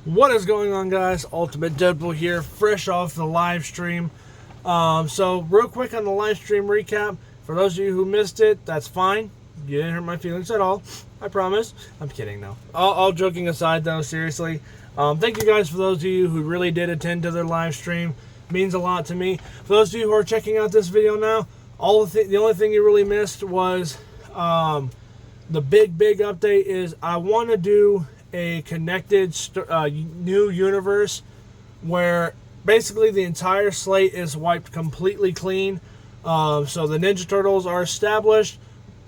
What is going on, guys? Ultimate Deadpool here, fresh off the live stream. So real quick on the live stream recap, for those of you who missed it, that's fine. You didn't hurt my feelings at all, I promise. I'm kidding though. All joking aside though, seriously, thank you guys for those of you who really did attend to the live stream. It means a lot to me. For those of you who are checking out this video now, the only thing you really missed was the big update is I want to do a connected new universe where basically the entire slate is wiped completely clean. So the Ninja Turtles are established.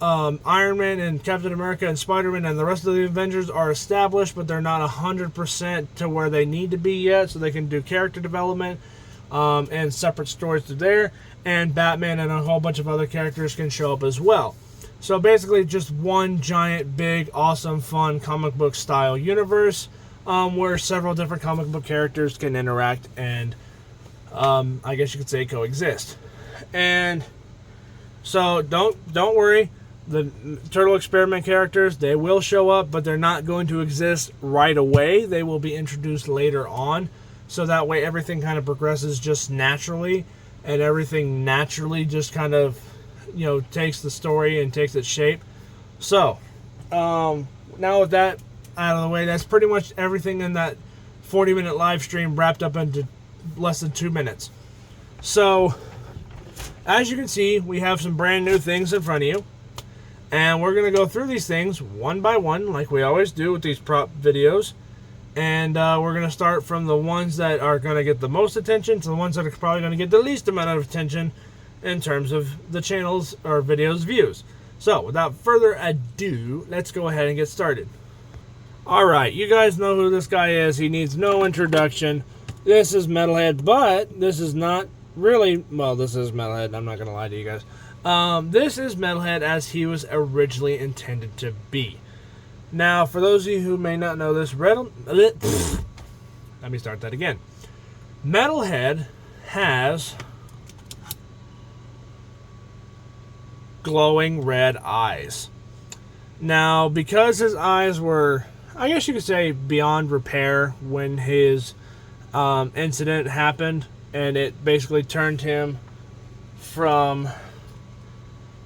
Iron Man and Captain America and Spider-Man and the rest of the Avengers are established, but they're not 100% to where they need to be yet, so they can do character development and separate stories to there. And Batman and a whole bunch of other characters can show up as well. So basically just one giant, big, awesome, fun comic book style universe where several different comic book characters can interact and I guess you could say coexist. And so don't worry, the Turtle Experiment characters, they will show up, but they're not going to exist right away. They will be introduced later on, so that way everything kind of progresses just naturally, and everything naturally just kind of, you know, takes the story and takes its shape. So now with that out of the way, that's pretty much everything in that 40-minute live stream wrapped up into less than 2 minutes. So as you can see, we have some brand new things in front of you, and we're going to go through these things one by one like we always do with these prop videos. And we're going to start from the ones that are going to get the most attention to the ones that are probably going to get the least amount of attention in terms of the channel's or video's views. So without further ado, let's go ahead and get started. Alright, you guys know who this guy is. He needs no introduction. This is Metalhead, but this is not really, well, this is Metalhead. I'm not going to lie to you guys. This is Metalhead as he was originally intended to be. Now, for those of you who may not know this, let me start that again. Metalhead has glowing red eyes. Now, because his eyes were, I guess you could say, beyond repair when his incident happened, and it basically turned him from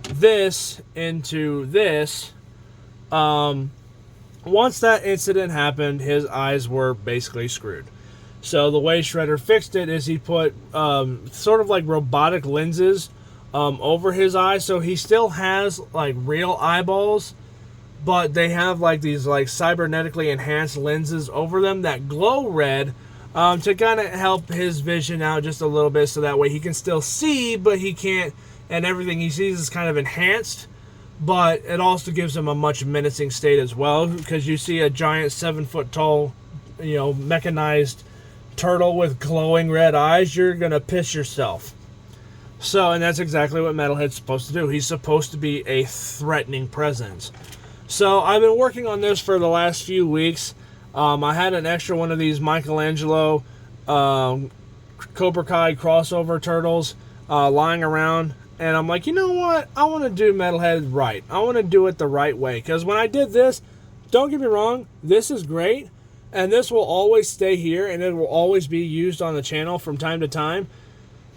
this into this, once that incident happened, his eyes were basically screwed. So the way Shredder fixed it is he put sort of like robotic lenses over his eyes, so he still has like real eyeballs, but they have like these like cybernetically enhanced lenses over them that glow red to kind of help his vision out just a little bit, so that way he can still see, but he can't, and everything he sees is kind of enhanced. But it also gives him a much menacing state as well, because you see a giant 7-foot tall, you know, mechanized turtle with glowing red eyes, you're gonna piss yourself. So, and that's exactly what Metalhead's supposed to do. He's supposed to be a threatening presence. So I've been working on this for the last few weeks. I had an extra one of these Michelangelo Cobra Kai crossover turtles lying around. And I'm like, you know what? I want to do Metalhead right. I want to do it the right way. Because when I did this, don't get me wrong, this is great. And this will always stay here. And it will always be used on the channel from time to time.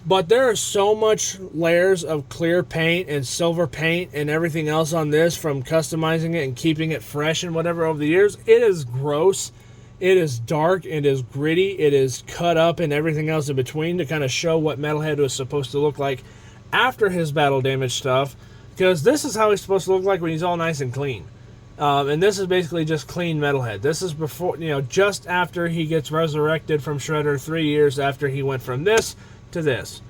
But there are so much layers of clear paint and silver paint and everything else on this, from customizing it and keeping it fresh and whatever over the years. It is gross. It is dark. It is gritty. It is cut up and everything else in between to kind of show what Metalhead was supposed to look like after his battle damage stuff, because this is how he's supposed to look like when he's all nice and clean. And this is basically just clean Metalhead. This is before, you know, just after he gets resurrected from Shredder 3 years after he went from this to this.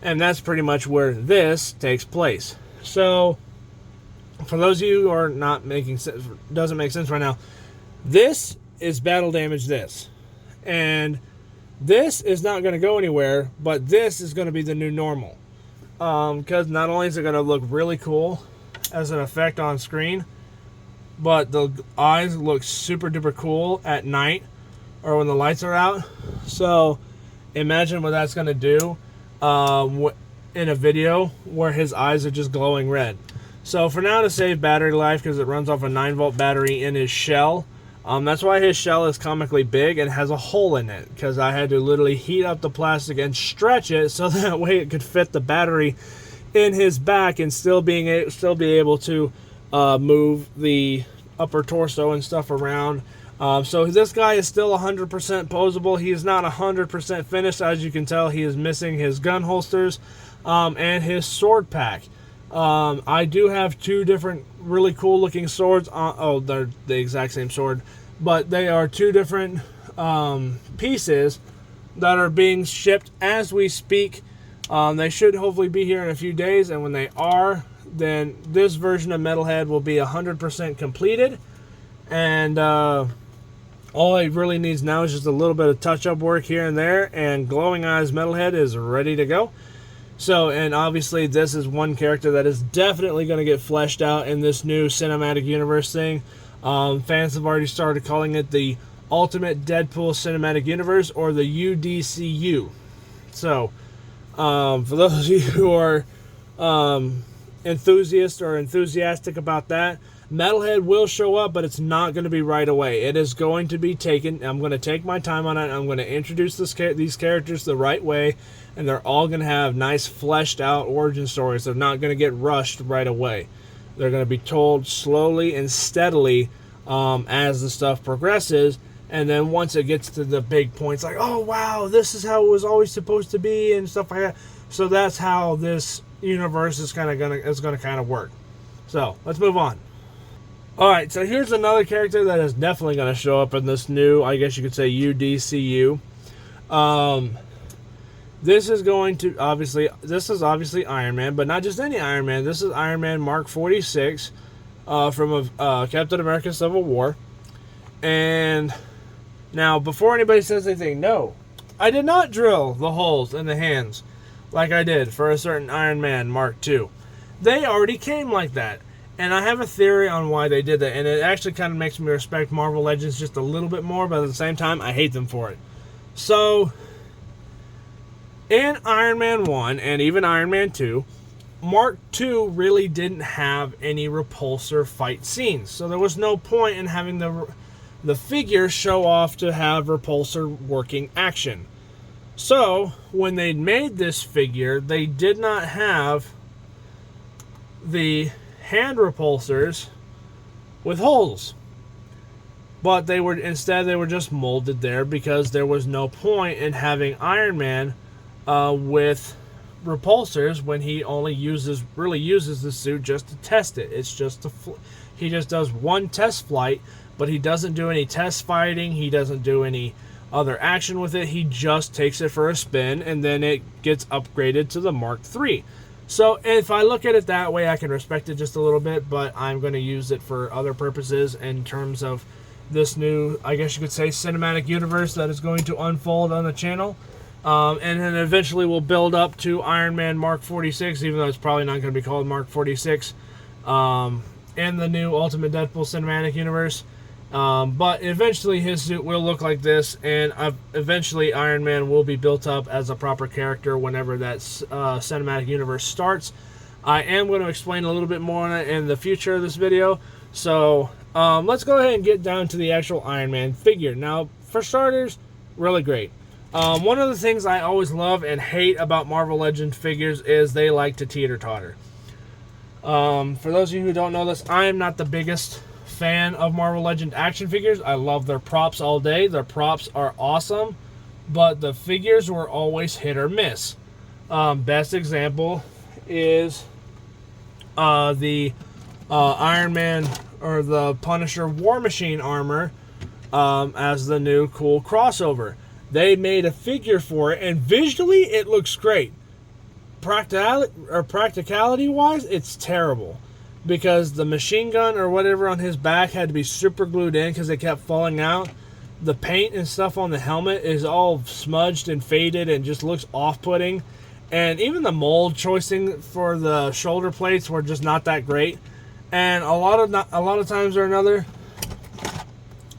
And that's pretty much where this takes place. So, for those of you who are not making sense, doesn't make sense right now, this is battle damage this. And this is not going to go anywhere, but this is going to be the new normal. Because not only is it going to look really cool as an effect on screen, but the eyes look super duper cool at night or when the lights are out. So imagine what that's going to do in a video where his eyes are just glowing red. So for now, to save battery life, because it runs off a 9-volt battery in his shell, That's why his shell is comically big and has a hole in it, because I had to literally heat up the plastic and stretch it so that way it could fit the battery in his back and still be able to move the upper torso and stuff around. So this guy is still 100% posable. He is not 100% finished. As you can tell, he is missing his gun holsters and his sword pack. I do have two different really cool looking swords. Oh, they're the exact same sword, but they are two different pieces that are being shipped as we speak. They should hopefully be here in a few days, and when they are, then this version of Metalhead will be 100% completed. And all it really needs now is just a little bit of touch-up work here and there, and Glowing Eyes Metalhead is ready to go. So, and obviously this is one character that is definitely going to get fleshed out in this new cinematic universe thing. Fans have already started calling it the Ultimate Deadpool Cinematic Universe, or the UDCU. So, for those of you who are enthusiasts or enthusiastic about that, Metalhead will show up, but it's not going to be right away. It is going to be taken. I'm going to take my time on it. I'm going to introduce these characters the right way, and they're all going to have nice fleshed out origin stories. They're not going to get rushed right away. They're going to be told slowly and steadily as the stuff progresses, and then once it gets to the big points, like, oh wow, this is how it was always supposed to be and stuff like that. So that's how this universe is going to kind of work. So let's move on. Alright, so here's another character that is definitely going to show up in this new, I guess you could say, UDCU. This is obviously Iron Man, but not just any Iron Man. This is Iron Man Mark 46 from Captain America Civil War. And now, before anybody says anything, no, I did not drill the holes in the hands like I did for a certain Iron Man Mark II. They already came like that. And I have a theory on why they did that, and it actually kind of makes me respect Marvel Legends just a little bit more, but at the same time, I hate them for it. So, in Iron Man 1 and even Iron Man 2, Mark II really didn't have any repulsor fight scenes. So there was no point in having the figure show off to have repulsor working action. So, when they made this figure, they did not have the hand repulsors with holes, but they were just molded there because there was no point in having Iron Man with repulsors when he only really uses the suit just to test it. It's just he just does one test flight, but he doesn't do any test fighting. He doesn't do any other action with it. He just takes it for a spin, and then it gets upgraded to the Mark III. So if I look at it that way, I can respect it just a little bit, but I'm going to use it for other purposes in terms of this new, I guess you could say, cinematic universe that is going to unfold on the channel. And then eventually we'll build up to Iron Man Mark 46, even though it's probably not going to be called Mark 46, in the new Ultimate Deadpool cinematic universe. But eventually his suit will look like this, and eventually Iron Man will be built up as a proper character whenever that cinematic universe starts. I am going to explain a little bit more on it in the future of this video. So let's go ahead and get down to the actual Iron Man figure. Now, for starters, really great. One of the things I always love and hate about Marvel Legends figures is they like to teeter-totter. For those of you who don't know this, I am not the biggest fan of Marvel Legend action figures. I love their props all day. Their props are awesome, but the figures were always hit or miss. Best example is the Iron Man or the Punisher War Machine armor as the new cool crossover. They made a figure for it, and visually it looks great. Practicality wise, it's terrible, because the machine gun or whatever on his back had to be super glued in because it kept falling out. The paint and stuff on the helmet is all smudged and faded and just looks off-putting. And even the mold choicing for the shoulder plates were just not that great. And a lot of times or another,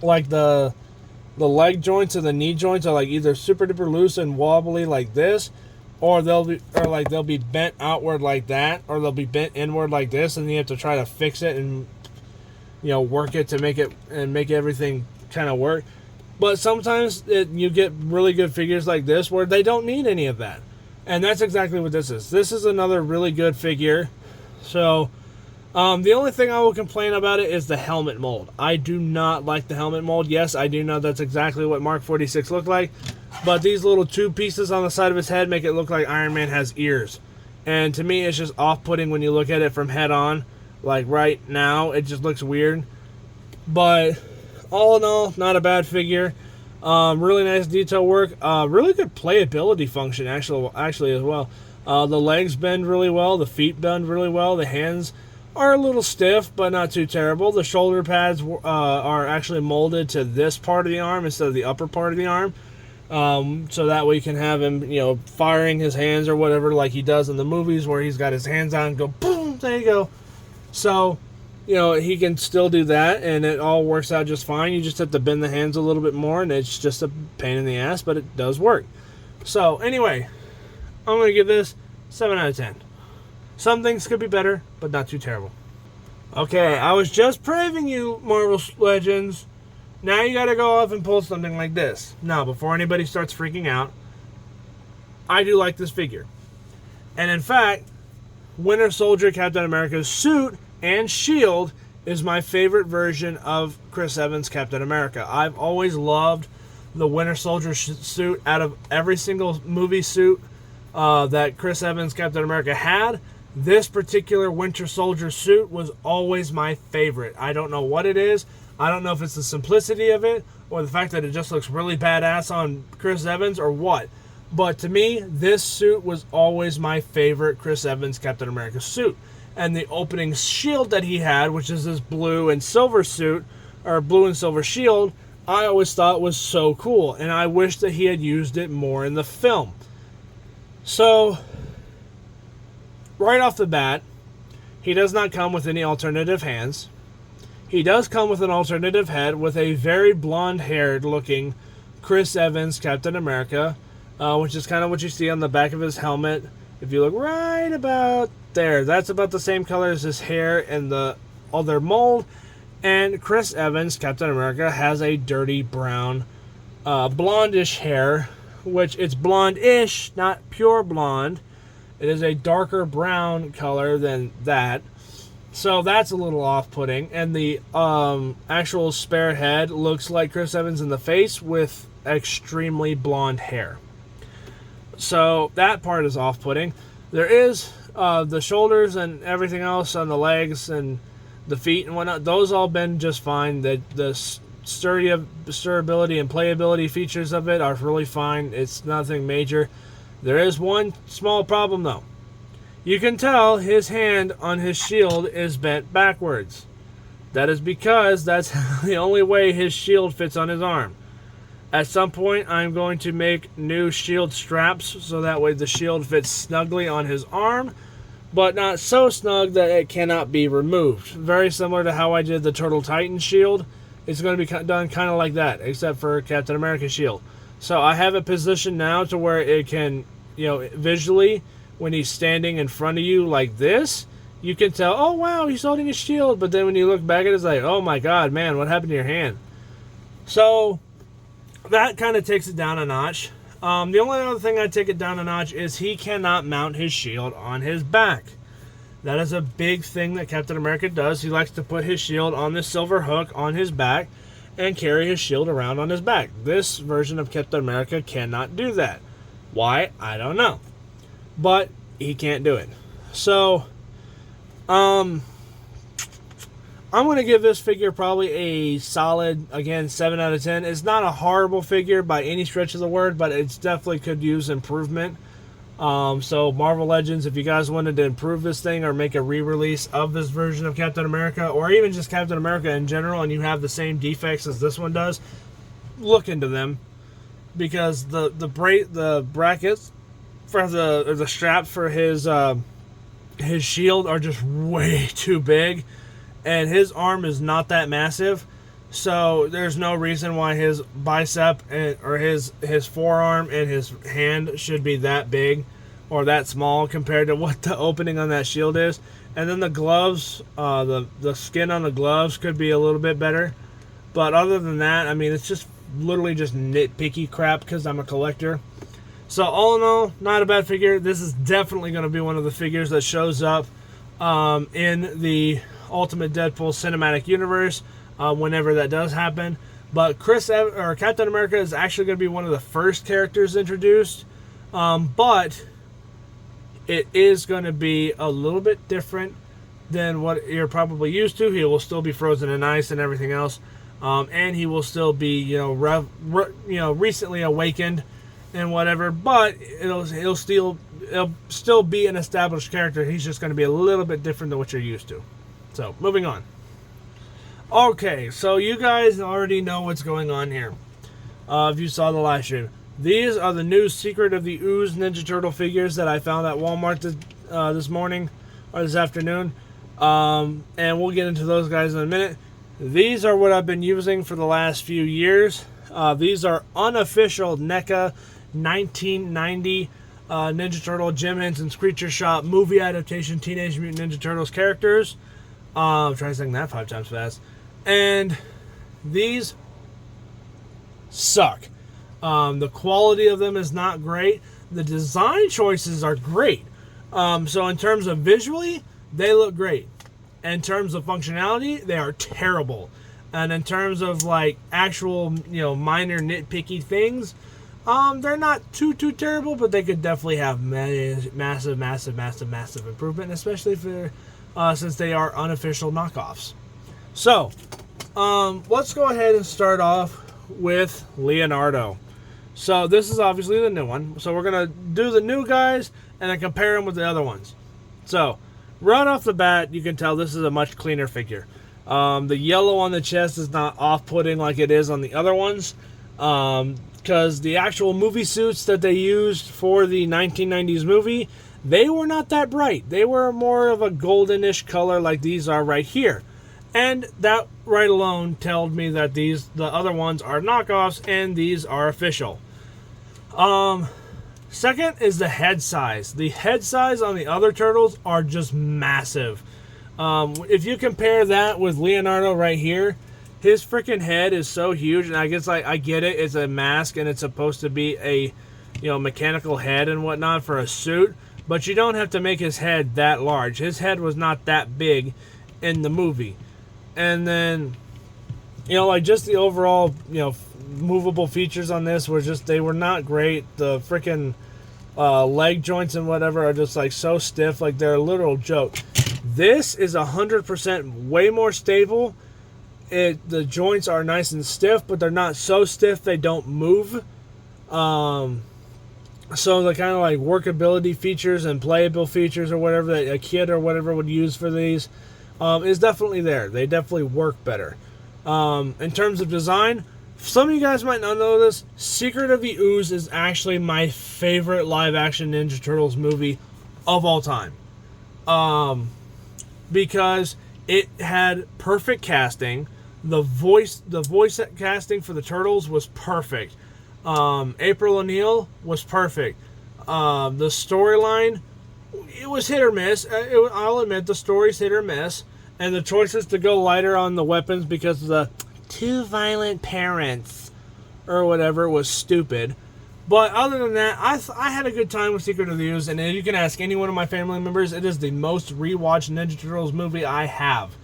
like the leg joints or the knee joints are like either super duper loose and wobbly like this, or they'll be bent outward like that, or they'll be bent inward like this, and you have to try to fix it and, you know, work it to make everything kind of work. But sometimes you get really good figures like this where they don't need any of that. And that's exactly what this is. This is another really good figure. So, the only thing I will complain about it is the helmet mold. I do not like the helmet mold. Yes, I do know that's exactly what Mark 46 looked like. But these little two pieces on the side of his head make it look like Iron Man has ears. And to me, it's just off-putting when you look at it from head on. Like right now, it just looks weird. But all in all, not a bad figure. Really nice detail work. Really good playability function actually as well. The legs bend really well. The feet bend really well. The hands are a little stiff, but not too terrible. The shoulder pads are actually molded to this part of the arm instead of the upper part of the arm. So that way you can have him, you know, firing his hands or whatever like he does in the movies where he's got his hands on and go boom, there you go. So, you know, he can still do that and it all works out just fine. You just have to bend the hands a little bit more and it's just a pain in the ass, but it does work. So anyway, I'm going to give this 7 out of 10. Some things could be better, but not too terrible. Okay, I was just praising you, Marvel Legends. Now you gotta go off and pull something like this. Now, before anybody starts freaking out, I do like this figure. And in fact, Winter Soldier Captain America's suit and shield is my favorite version of Chris Evans' Captain America. I've always loved the Winter Soldier suit out of every single movie suit that Chris Evans' Captain America had. This particular Winter Soldier suit was always my favorite. I don't know what it is. I don't know if it's the simplicity of it or the fact that it just looks really badass on Chris Evans or what. But to me, this suit was always my favorite Chris Evans Captain America suit. And the opening shield that he had, which is this blue and silver suit, or blue and silver shield, I always thought was so cool. And I wish that he had used it more in the film. So, right off the bat, he does not come with any alternative hands. He does come with an alternative head with a very blonde-haired looking Chris Evans Captain America, which is kind of what you see on the back of his helmet. If you look right about there, that's about the same color as his hair and the other mold. And Chris Evans Captain America has a dirty brown, blondish hair, which it's blonde-ish, not pure blonde. It is a darker brown color than that. So that's a little off-putting. And the actual spare head looks like Chris Evans in the face with extremely blonde hair. So that part is off-putting. There is the shoulders and everything else on the legs and the feet and whatnot. Those all been just fine. The sturability and playability features of it are really fine. It's nothing major. There is one small problem though. You can tell his hand on his shield is bent backwards. That is because that's the only way his shield fits on his arm. At some point, I'm going to make new shield straps so that way the shield fits snugly on his arm, but not so snug that it cannot be removed. Very similar to how I did the Turtle Titan shield. It's going to be done kind of like that, except for Captain America's shield. So I have it positioned now to where it can, you know, visually, when he's standing in front of you like this, you can tell, oh wow, he's holding a shield. But then when you look back at it, it's like, oh my god, man, what happened to your hand? So that kind of takes it down a notch. The only other thing I'd take it down a notch is he cannot mount his shield on his back. That is a big thing that Captain America does. He likes to put his shield on this silver hook on his back and carry his shield around on his back. This version of Captain America cannot do that. Why? I don't know. But he can't do it. So, I'm going to give this figure probably a solid, again, 7 out of 10. It's not a horrible figure by any stretch of the word, but it definitely could use improvement. So, Marvel Legends, if you guys wanted to improve this thing or make a re-release of this version of Captain America, or even just Captain America in general, and you have the same defects as this one does, look into them. Because the brackets for the straps for his shield are just way too big, and his arm is not that massive, so there's no reason why his bicep or his forearm and his hand should be that big or that small compared to what the opening on that shield is. And then the gloves, the skin on the gloves could be a little bit better, But other than that, I mean, it's just literally just nitpicky crap because I'm a collector. So all in all, not a bad figure. This is definitely going to be one of the figures that shows up in the Ultimate Deadpool cinematic universe whenever that does happen. But Captain America is actually going to be one of the first characters introduced. But it is going to be a little bit different than what you're probably used to. He will still be frozen in ice and everything else. And he will still be, recently awakened and whatever. But he'll still be an established character. He's just going to be a little bit different than what you're used to. So, moving on. Okay, so you guys already know what's going on here. If you saw the live stream. These are the new Secret of the Ooze Ninja Turtle figures that I found at Walmart this morning, or this afternoon. And we'll get into those guys in a minute. These are what I've been using for the last few years. These are unofficial NECA 1990 Ninja Turtle Jim Henson's Creature Shop movie adaptation Teenage Mutant Ninja Turtles characters. Try saying that 5 times fast. And these suck. The quality of them is not great. The design choices are great. So in terms of visually, they look great. In terms of functionality, they are terrible. And in terms of like actual, minor nitpicky things, they're not too terrible, but they could definitely have massive improvement, especially for since they are unofficial knockoffs. So, let's go ahead and start off with Leonardo. So this is obviously the new one. So we're going to do the new guys and then compare them with the other ones. So, right off the bat, you can tell this is a much cleaner figure. The yellow on the chest is not off-putting like it is on the other ones. Because the actual movie suits that they used for the 1990s movie, they were not that bright. They were more of a goldenish color like these are right here. And that right alone told me that the other ones are knockoffs and these are official. Second is the head size. The head size on the other turtles are just massive. If you compare that with Leonardo right here, his freaking head is so huge, and I guess I get it. It's a mask and it's supposed to be a mechanical head and whatnot for a suit, but you don't have to make his head that large. His head was not that big in the movie. And then, just the overall, movable features on this were they were not great. The freaking leg joints and whatever are just like so stiff, like they're a literal joke. This is 100% way more stable. The joints are nice and stiff, but they're not so stiff they don't move. So the kind of like workability features and playable features or whatever that a kid or whatever would use for these is definitely there. They definitely work better. In terms of design, some of you guys might not know this. Secret of the Ooze is actually my favorite live-action Ninja Turtles movie of all time. Because it had perfect casting. The voice casting for the Turtles was perfect. April O'Neil was perfect. The storyline, it was hit or miss. I'll admit the story's hit or miss. And the choices to go lighter on the weapons because of the two violent parents or whatever was stupid. But other than that, I had a good time with Secret of the Ooze, and you can ask any one of my family members, it is the most rewatched Ninja Turtles movie I have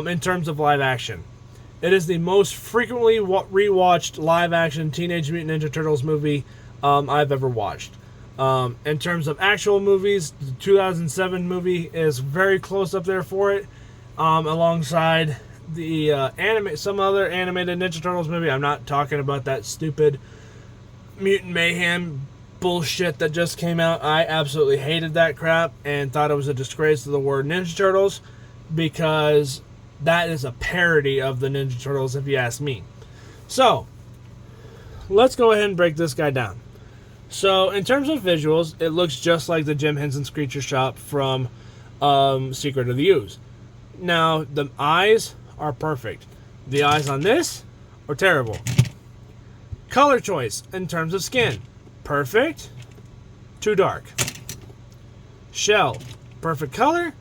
in terms of live action. It is the most frequently rewatched live action Teenage Mutant Ninja Turtles movie I've ever watched. In terms of actual movies, the 2007 movie is very close up there for it, alongside the some other animated Ninja Turtles movie. I'm not talking about that stupid Mutant Mayhem bullshit that just came out. I absolutely hated that crap and thought it was a disgrace to the word Ninja Turtles, because that is a parody of the Ninja Turtles, if you ask me. So, let's go ahead and break this guy down. So, in terms of visuals, it looks just like the Jim Henson's Creature Shop from Secret of the Ooze. Now, the eyes are perfect. The eyes on this are terrible. Color choice in terms of skin, perfect, too dark. Shell, perfect color,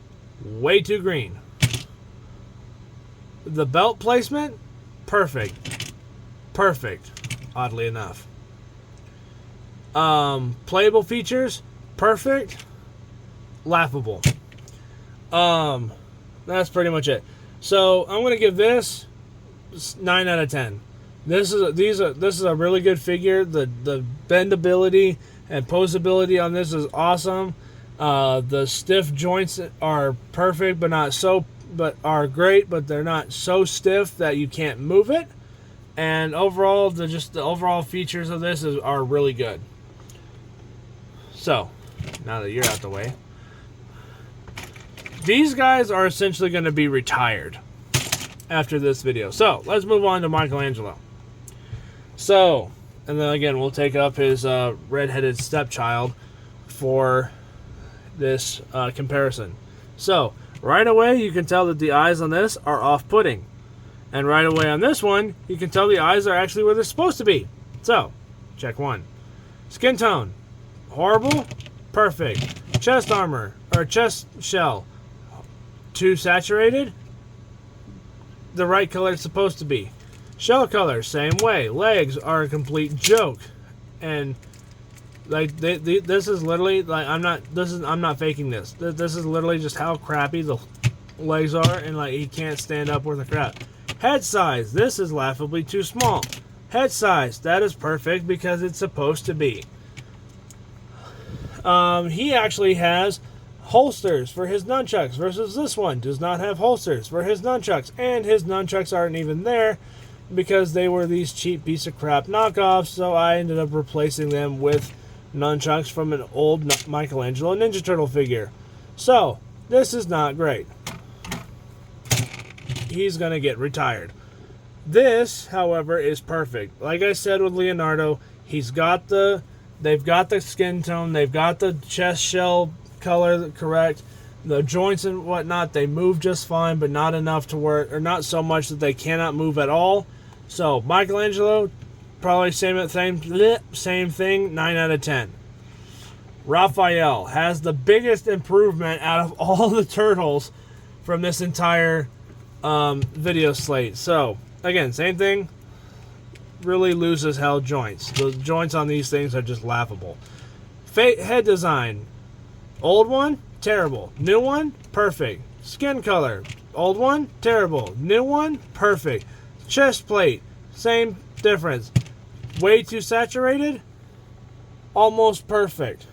way too green. The belt placement, perfect. Perfect, oddly enough. Playable features, perfect. Laughable. That's pretty much it. So I'm gonna give this 9 out of 10. This is a really good figure. The bendability and posability on this is awesome. The stiff joints are perfect, but are great, but they're not so stiff that you can't move it. And overall, the overall features of this are really good. So, now that you're out the way, these guys are essentially going to be retired after this video. So, let's move on to Michelangelo. So, and then again, we'll take up his redheaded stepchild for this comparison. So, right away, you can tell that the eyes on this are off-putting. And right away on this one, you can tell the eyes are actually where they're supposed to be. So, check one. Skin tone, horrible, perfect. Chest armor, or chest shell, too saturated, the right color it's supposed to be. Shell color, same way. Legs are a complete joke. And like this is literally like I'm not faking this. This is literally just how crappy the legs are, and like he can't stand up with the crap. Head size, this is laughably too small. Head size, that is perfect because it's supposed to be. He actually has holsters for his nunchucks versus this one does not have holsters for his nunchucks, and his nunchucks aren't even there because they were these cheap piece of crap knockoffs, so I ended up replacing them with nunchucks from an old Michelangelo Ninja Turtle figure. So, this is not great. He's going to get retired. This, however, is perfect. Like I said with Leonardo, they've got the skin tone, they've got the chest shell color correct, the joints and whatnot, they move just fine, but not enough to where, or not so much that they cannot move at all. So, Michelangelo, probably same thing, 9 out of 10. Raphael has the biggest improvement out of all the turtles from this entire video slate. So, again, same thing. Really loses hell joints. The joints on these things are just laughable. Head design. Old one, terrible. New one, perfect. Skin color. Old one, terrible. New one, perfect. Chest plate, same difference. Way too saturated, almost perfect.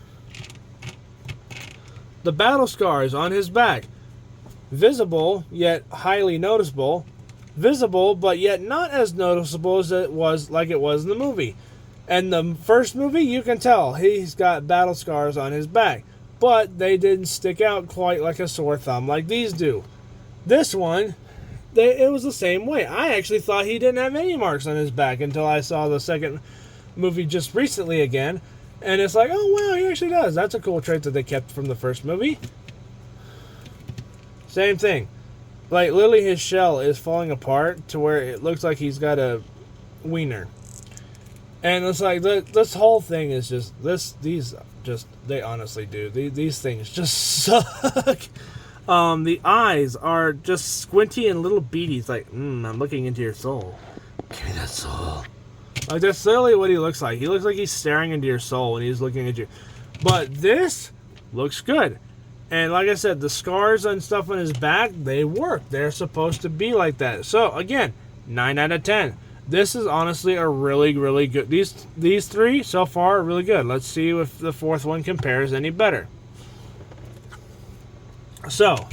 The battle scars on his back. Visible, yet highly noticeable. Visible, but yet not as noticeable as it was in the movie. And the first movie, you can tell he's got battle scars on his back, but they didn't stick out quite like a sore thumb like these do. This one, it was the same way. I actually thought he didn't have any marks on his back until I saw the second movie just recently again, and it's like, oh wow, he actually does. That's a cool trait that they kept from the first movie. Same thing. Like, literally his shell is falling apart to where it looks like he's got a wiener. And it's like, this whole thing is just, they honestly do. These things just suck. The eyes are just squinty and little beady. It's like, I'm looking into your soul. Give me that soul. Like, that's literally what he looks like. He looks like he's staring into your soul when he's looking at you. But this looks good. And like I said, the scars and stuff on his back, they work. They're supposed to be like that. So, again, 9 out of 10. This is honestly a really, really good... These three so far are really good. Let's see if the fourth one compares any better. So,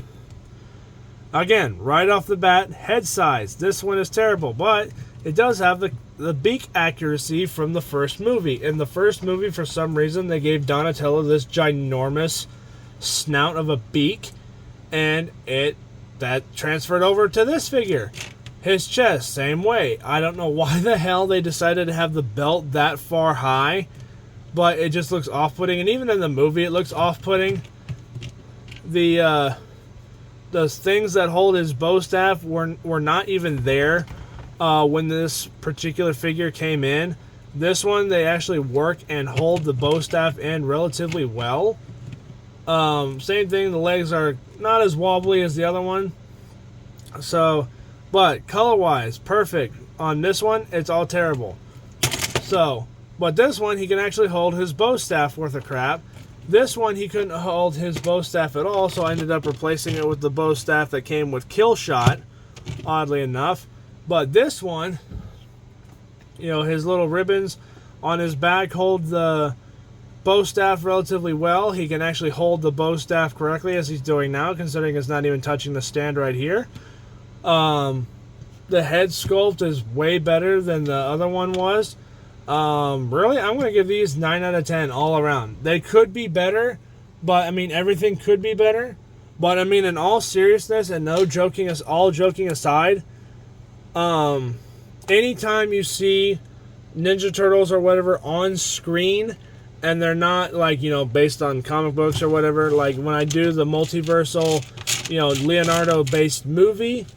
again, right off the bat, head size. This one is terrible, but it does have the beak accuracy from the first movie. In the first movie, for some reason, they gave Donatello this ginormous snout of a beak, and that transferred over to this figure. His chest, same way. I don't know why the hell they decided to have the belt that far high, but it just looks off-putting, and even in the movie it looks off-putting. The things that hold his bow staff were not even there when this particular figure came in. This one, they actually work and hold the bow staff in relatively well. Same thing, the legs are not as wobbly as the other one. So, but color-wise, perfect. on this one, it's all terrible. So, but this one, he can actually hold his bow staff worth of crap. This one, he couldn't hold his bow staff at all, so I ended up replacing it with the bow staff that came with Kill Shot, oddly enough. But this one, you know, his little ribbons on his back hold the bow staff relatively well. He can actually hold the bow staff correctly as he's doing now, considering it's not even touching the stand right here. The head sculpt is way better than the other one was. Really, I'm going to give these 9 out of 10 all around. They could be better, but I mean, everything could be better. But I mean, in all seriousness and no joking, all joking aside, anytime you see Ninja Turtles or whatever on screen, and they're not like, you know, based on comic books or whatever, like when I do the multiversal, you know, Leonardo-based movie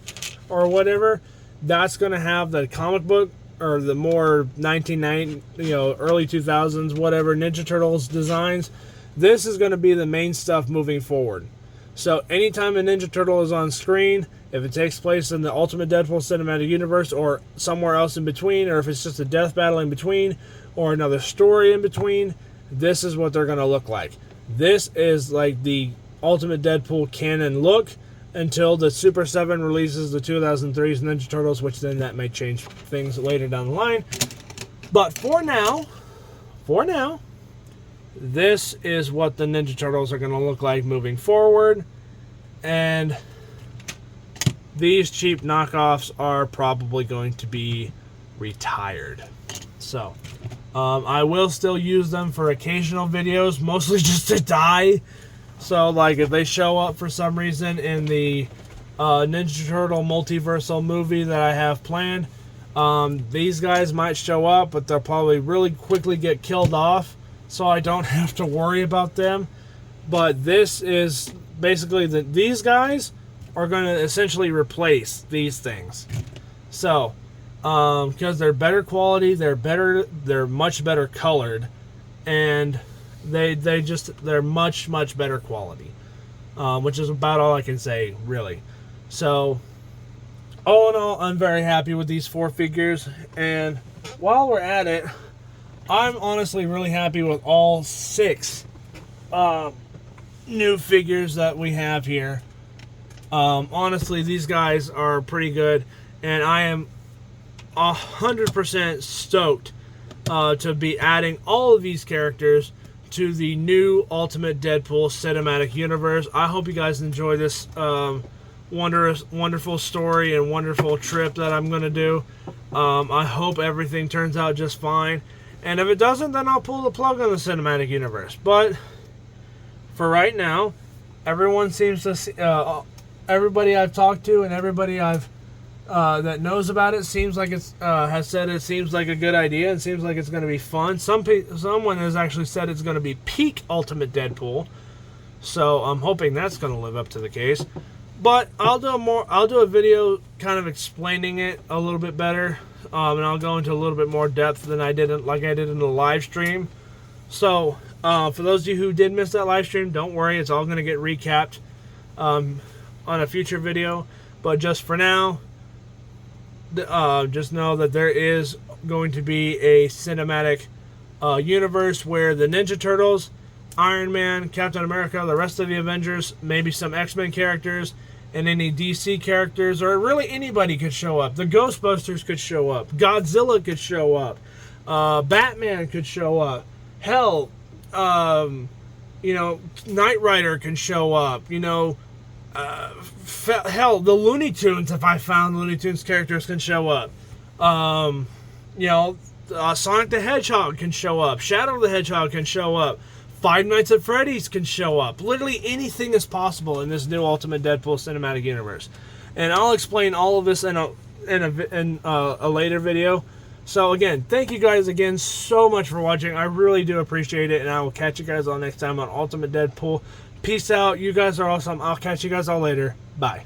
or whatever, that's going to have the comic book or the more 1990, you know, early 2000s, whatever, Ninja Turtles designs. This is going to be the main stuff moving forward. So anytime a Ninja Turtle is on screen, if it takes place in the Ultimate Deadpool cinematic universe or somewhere else in between, or if it's just a death battle in between or another story in between, this is what they're going to look like. This is like the Ultimate Deadpool canon look until the Super 7 releases the 2003's Ninja Turtles, which then that may change things later down the line. But for now, this is what the Ninja Turtles are going to look like moving forward. And these cheap knockoffs are probably going to be retired. So, I will still use them for occasional videos, mostly just to die. So, like, if they show up for some reason in the Ninja Turtle multiversal movie that I have planned, these guys might show up, but they'll probably really quickly get killed off, so I don't have to worry about them. But this is basically these guys are going to essentially replace these things. So, because they're better quality, they're much better colored, and they're much better quality, which is about all I can say, really. So, all in all, I'm very happy with these 4 figures, and while we're at it, I'm honestly really happy with all 6 new figures that we have here. Honestly, these guys are pretty good, and I am 100% stoked to be adding all of these characters to the new Ultimate Deadpool cinematic universe. I hope you guys enjoy this wonderful story and wonderful trip that I'm going to do. I hope everything turns out just fine. And if it doesn't, then I'll pull the plug on the cinematic universe. But for right now, everyone seems to see, everybody I've talked to and everybody I've that knows about it seems like it's has said it seems like a good idea and seems like it's going to be fun. Someone has actually said it's going to be peak Ultimate Deadpool, so I'm hoping that's going to live up to the case. But I'll do a video kind of explaining it a little bit better, and I'll go into a little bit more depth than I did in the live stream. So for those of you who did miss that live stream, don't worry, it's all going to get recapped on a future video. But just for now, just know that there is going to be a cinematic universe where the Ninja Turtles, Iron Man, Captain America, the rest of the Avengers, maybe some X-Men characters, and any DC characters, or really anybody could show up. The Ghostbusters could show up. Godzilla could show up. Batman could show up. Hell, you know, Knight Rider can show up. You know, hell, the Looney Tunes, if I found Looney Tunes characters, can show up. You know, Sonic the Hedgehog can show up. Shadow the Hedgehog can show up. Five Nights at Freddy's can show up. Literally anything is possible in this new Ultimate Deadpool cinematic universe. And I'll explain all of this in a later video. So again, thank you guys again so much for watching. I really do appreciate it, and I will catch you guys all next time on Ultimate Deadpool. Peace out. You guys are awesome. I'll catch you guys all later. Bye.